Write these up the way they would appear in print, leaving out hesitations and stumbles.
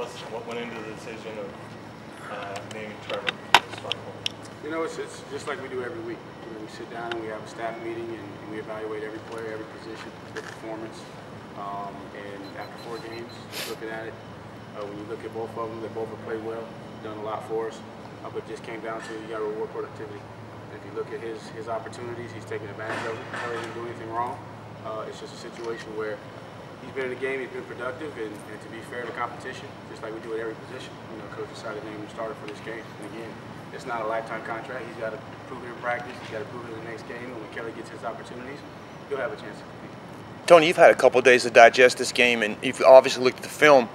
us what went into the decision of naming Trevor as starting quarterback? You know, it's just like we do every week. You know, we sit down and we have a staff meeting and we evaluate every player, every position, their performance. And after 4 games, looking at it, when you look at both of them, they both have played well, done a lot for us. But it just came down to you got to reward productivity. If you look at his opportunities, he's taking advantage of it. He didn't do anything wrong. It's just a situation where he's been in the game, he's been productive, and to be fair to competition, just like we do at every position, you know, coach decided to name him starter for this game. And again, it's not a lifetime contract. He's got to prove it in practice. He's got to prove it in the next game. And when Kelly gets his opportunities, he'll have a chance to compete. Tony, you've had a couple of days to digest this game, and you've obviously looked at the film.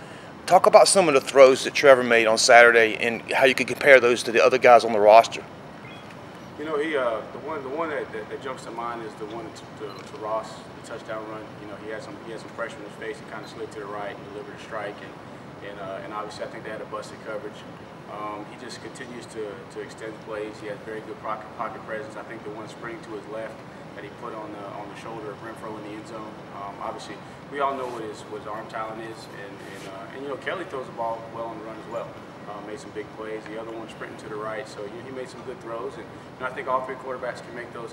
Talk about some of the throws that Trevor made on Saturday and how you could compare those to the other guys on the roster. You know, the one that jumps to mind is the one to Ross, the touchdown run. You know, he had some pressure in his face. He kind of slid to the right and delivered a strike, and obviously I think they had a busted coverage. He just continues to extend plays. He has very good pocket presence. I think the one spring to his left that he put on the shoulder of Renfro in the end zone. Obviously, we all know what his arm talent is, and you know, Kelly throws the ball well on the run as well. Made some big plays. The other one sprinting to the right, so he made some good throws. And you know, I think all 3 quarterbacks can make those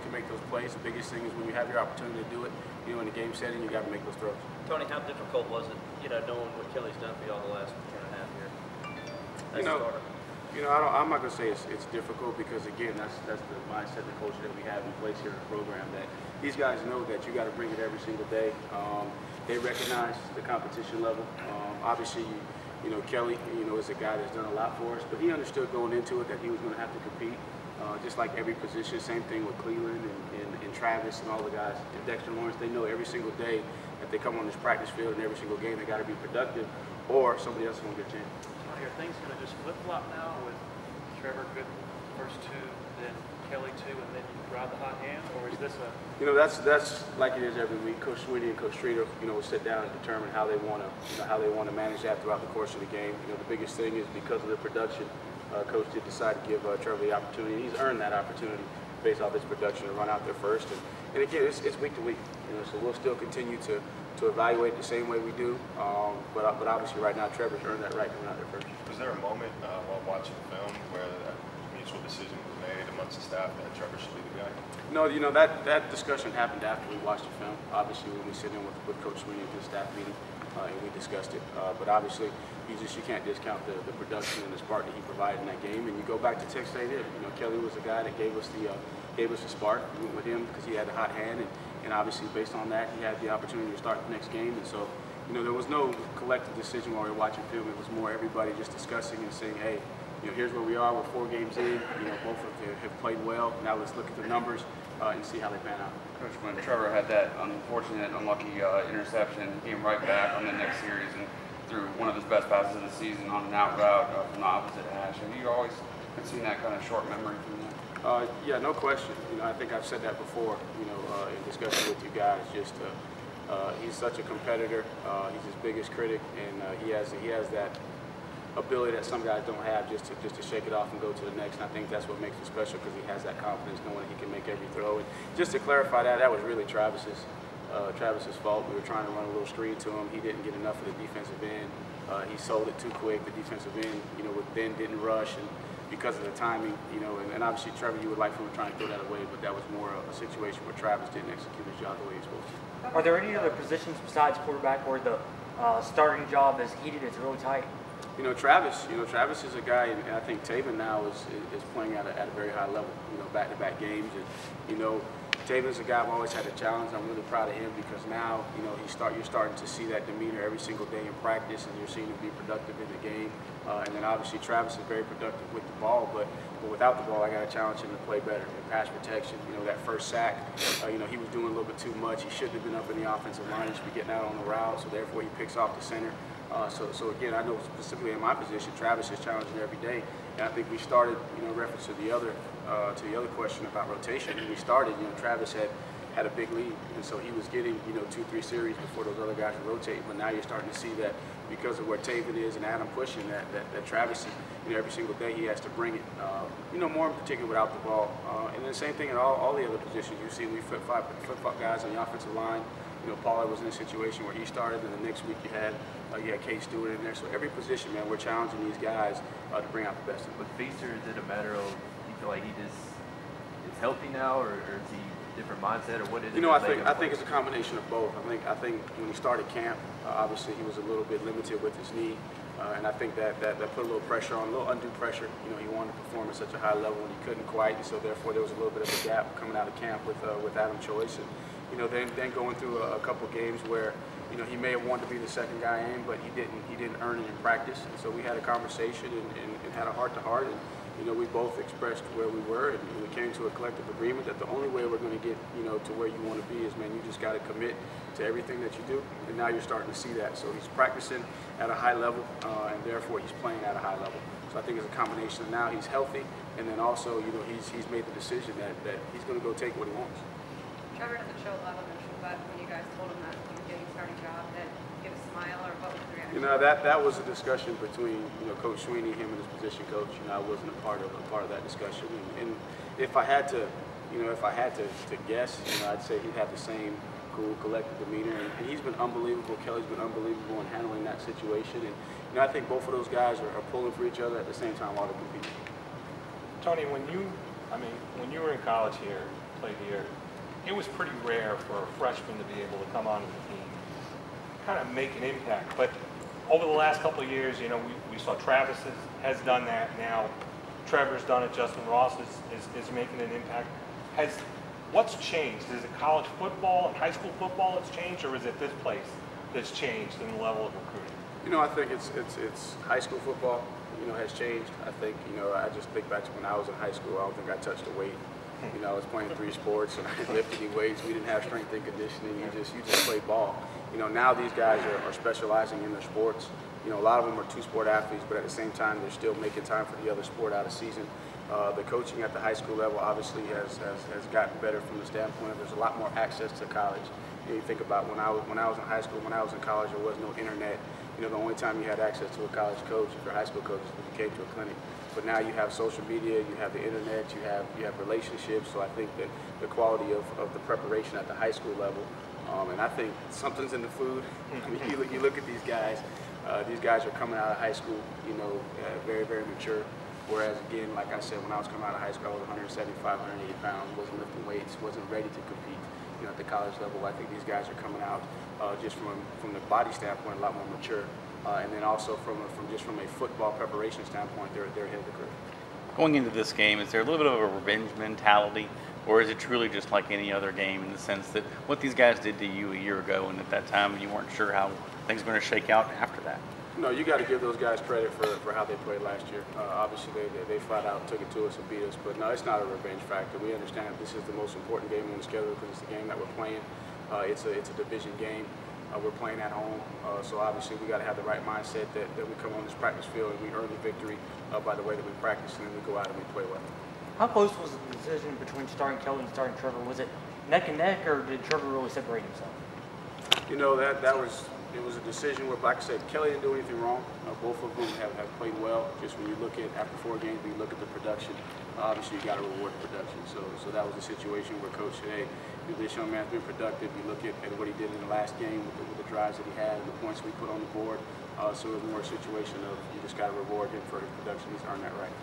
plays. The biggest thing is when you have your opportunity to do it, you know, in the game setting, you got to make those throws. Tony, how difficult was it, you know, knowing what Kelly's done for you all the last 2.5 years? You know, I'm not going to say it's difficult because again, that's the mindset, the culture that we have in place here in the program. That these guys know that you got to bring it every single day. They recognize the competition level. Obviously, you know, Kelly, you know, is a guy that's done a lot for us, but he understood going into it that he was going to have to compete. Just like every position, same thing with Cleveland and Travis and all the guys. And Dexter Lawrence, they know every single day that they come on this practice field and every single game they got to be productive, or somebody else is going to get a chance. Are things going to just flip-flop now with Trevor good first 2, then Kelly 2, and then you ride the hot hand, or is this a? You know, that's like it is every week. Coach Sweeney and Coach Streeter, you know, will sit down and determine how they want to manage that throughout the course of the game. You know, the biggest thing is because of the production, Coach did decide to give Trevor the opportunity. He's earned that opportunity based off his production to run out there first. And again, it's week to week. You know, so we'll still continue to evaluate the same way we do. But obviously right now Trevor's earned that right to run out there first. Was there a moment while watching the film where a mutual decision was made amongst the staff that Trevor should be the guy? No, you know, that discussion happened after we watched the film. Obviously when we sit in with Coach Sweeney at the staff meeting and we discussed it. But obviously you can't discount the production and the spark that he provided in that game. And you go back to Texas A&M. You know, Kelly was the guy that gave us the spark. We went with him because he had the hot hand, and obviously based on that, he had the opportunity to start the next game. And so, you know, there was no collective decision while we were watching film. It was more everybody just discussing and saying, hey, you know, here's where we are. We're 4 games in. You know, both of them have played well. Now let's look at the numbers and see how they pan out. Coach, when Trevor had that unfortunate, unlucky interception, he came right back on the next series and threw one of his best passes of the season on an out route from the opposite hash. Have you always seen that kind of short memory from that? Yeah, no question. You know, I think I've said that before. You know, in discussion with you guys. Just he's such a competitor. He's his biggest critic, and he has that ability that some guys don't have, just to shake it off and go to the next. And I think that's what makes it special because he has that confidence, knowing that he can make every throw. And just to clarify that was really Travis's fault. We were trying to run a little screen to him. He didn't get enough of the defensive end. He sold it too quick. The defensive end, you know, then didn't rush, and because of the timing, you know, and obviously Trevor, you would like for him to try and throw that away, but that was more a situation where Travis didn't execute his job the way he was supposed to. Are there any other positions besides quarterback where the starting job is heated, it's really tight? You know, Travis is a guy, and I think Taven now is playing at a very high level, you know, back-to-back games. And, you know, Taven's a guy I've always had a challenge. I'm really proud of him because now, you know, you're starting to see that demeanor every single day in practice, and you're seeing him be productive in the game. And then obviously Travis is very productive with the ball, but without the ball, I got to challenge him to play better. In pass protection, you know, that first sack, you know, he was doing a little bit too much. He shouldn't have been up in the offensive line. He should be getting out on the route, so therefore he picks off the center. So again, I know specifically in my position, Travis is challenging every day. And I think we started, you know, in reference to the other question about rotation. When we started, you know, Travis had a big lead, and so he was getting, you know, 2-3 series before those other guys were rotating. But now you're starting to see that because of where Taven is and Adam pushing, that Travis, you know, every single day he has to bring it. You know, more in particular without the ball. And then the same thing in all the other positions. You see, we flip-flop guys on the offensive line. Pollard was in a situation where he started, and the next week you had Case Stewart in there. So every position, man, we're challenging these guys to bring out the best in them. With Feaster, is it a matter of you feel like he just is healthy now, or is he different mindset, or what is it? I think it's a combination of both. I think when he started camp, obviously he was a little bit limited with his knee, and I think that put a little pressure on, a little undue pressure. He wanted to perform at such a high level, and he couldn't quite, and so therefore there was a little bit of a gap coming out of camp with Adam Choice, and then going through a couple games where he may have wanted to be the second guy in, but he didn't earn it in practice, and so we had a conversation and had a heart-to-heart, and we both expressed where we were, and we came to a collective agreement that the only way we're going to get, to where you want to be is, man, you just got to commit to everything that you do, and now you're starting to see that. So he's practicing at a high level, and therefore he's playing at a high level. So I think it's a combination of now he's healthy, and then also, he's made the decision that he's going to go take what he wants. Trevor doesn't show a lot of emotion, but when you guys told him that he was getting a starting job, that he gave a smile, or what was the reaction? That was a discussion between Coach Sweeney, him and his position coach. I wasn't a part of that discussion. And if I had to, to guess, I'd say he'd have the same cool, collected demeanor. And he's been unbelievable. Kelly's been unbelievable in handling that situation. And I think both of those guys are pulling for each other at the same time while they're competing. Tony, when you were in college here, played here, it was pretty rare for a freshman to be able to come onto the team, kind of make an impact. But over the last couple of years, we saw Travis has done that. Now Trevor's done it. Justin Ross is making an impact. What's changed? Is it college football and high school football that's changed, or is it this place that's changed in the level of recruiting? I think it's high school football, has changed. I think, I just think back to when I was in high school. I don't think I touched a weight. I was playing 3 sports, and I didn't lift any weights. We didn't have strength and conditioning. You just played ball. Now these guys are specializing in their sports. A lot of them are 2-sport athletes, but at the same time, they're still making time for the other sport out of season. The coaching at the high school level obviously has gotten better from the standpoint of there's a lot more access to college. You think about when I was in high school, when I was in college, there was no internet. The only time you had access to a college coach, if you're a high school coach, is when you came to a clinic. But now you have social media, you have the internet, you have relationships. So I think that the quality of the preparation at the high school level, and I think something's in the food. You look at these guys. These guys are coming out of high school, very, very mature. Whereas again, like I said, when I was coming out of high school, I was 175, 180 pounds, wasn't lifting weights, wasn't ready to compete. At the college level, I think these guys are coming out just from the body standpoint a lot more mature, and then also from a football preparation standpoint, they're ahead of the curve. Going into this game, is there a little bit of a revenge mentality, or is it truly just like any other game in the sense that what these guys did to you a year ago, and at that time you weren't sure how things were going to shake out after that? No, you got to give those guys credit for how they played last year. Obviously, they flat out took it to us and beat us, but no, it's not a revenge factor. We understand that this is the most important game on the schedule because it's the game that we're playing. It's a division game. We're playing at home, so obviously we got to have the right mindset that we come on this practice field and we earn the victory by the way that we practice, and then we go out and we play well. How close was the decision between starting Kelly and starting Trevor? Was it neck and neck, or did Trevor really separate himself? It was a decision where, like I said, Kelly didn't do anything wrong. Both of them have played well. Just when you look at, after 4 games, when you look at the production, obviously you got to reward the production. So that was a situation where Coach said, hey, this young man's been productive. You look at what he did in the last game with the drives that he had and the points we put on the board. So it was more a situation of you just got to reward him for his production. He's earned that right.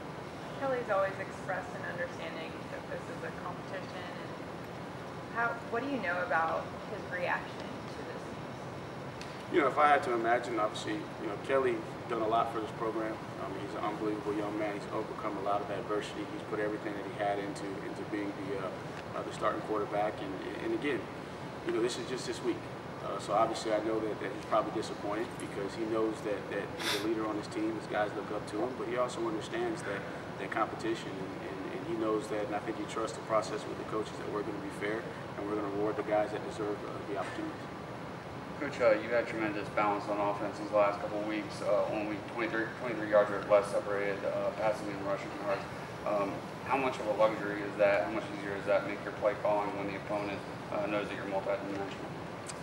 Kelly's always expressed an understanding that this is a competition. And what do you know about his reaction to this? If I had to imagine, obviously, Kelly done a lot for this program. He's an unbelievable young man. He's overcome a lot of adversity. He's put everything that he had into being the starting quarterback. And again, this is just this week. So obviously, I know that he's probably disappointed because he knows that he's a leader on his team. His guys look up to him, but he also understands that competition, and he knows that. And I think he trusts the process with the coaches that we're going to be fair and we're going to reward the guys that deserve the opportunities. Coach, you had tremendous balance on offense these last couple of weeks. Only 23 yards or less separated passing and rushing yards. How much of a luxury is that? How much easier does that make your play calling when the opponent knows that you're multidimensional?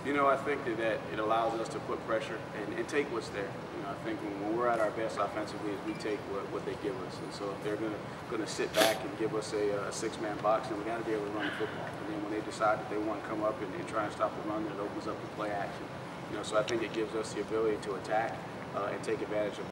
I think that it allows us to put pressure and take what's there. I think when we're at our best offensively, we take what they give us. And so if they're going to sit back and give us a six-man box, then we got to be able to run the football. And then when they decide that they want to come up and try and stop the run, then it opens up the play action. So I think it gives us the ability to attack and take advantage of